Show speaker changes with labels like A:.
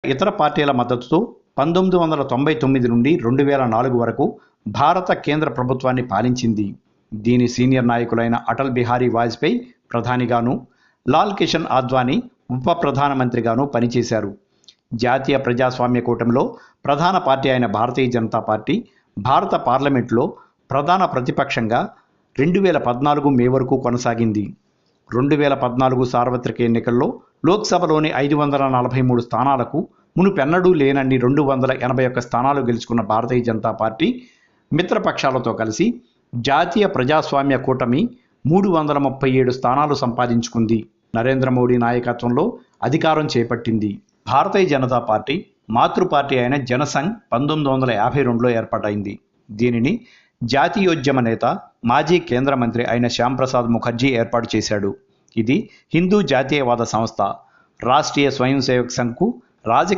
A: ఇతర పార్టీల మద్దతుతో 1999 నుండి 2004 వరకు భారత కేంద్ర ప్రభుత్వాన్ని పాలించింది. దీని సీనియర్ నాయకులైన అటల్ బిహారీ వాజ్పేయి ప్రధానిగాను, లాల్ కిషన్ ఆద్వానీ ఉప ప్రధానమంత్రిగాను పనిచేశారు. జాతీయ ప్రజాస్వామ్య కూటమిలో ప్రధాన పార్టీ అయిన భారతీయ జనతా పార్టీ భారత పార్లమెంట్లో ప్రధాన ప్రతిపక్షంగా 2014 మే వరకు కొనసాగింది. 2014 సార్వత్రిక ఎన్నికల్లో లోక్సభలోని 543 స్థానాలకు మునుపెన్నడూ లేనన్ని 281 స్థానాలు గెలుచుకున్న భారతీయ జనతా పార్టీ మిత్రపక్షాలతో కలిసి జాతీయ ప్రజాస్వామ్య కూటమి 337 స్థానాలు సంపాదించుకుంది. నరేంద్ర మోడీ నాయకత్వంలో అధికారం చేపట్టింది. భారతీయ జనతా పార్టీ మాతృ పార్టీ అయిన జనసంఘ్ 1952లో ఏర్పాటైంది. దీనిని జాతీయోద్యమ నేత, మాజీ కేంద్ర మంత్రి అయిన శ్యాంప్రసాద్ ముఖర్జీ ఏర్పాటు చేశాడు. ఇది హిందూ జాతీయవాద సంస్థ. రాష్ట్రీయ స్వయం సేవక్ సంఘ్కు రాజకీయ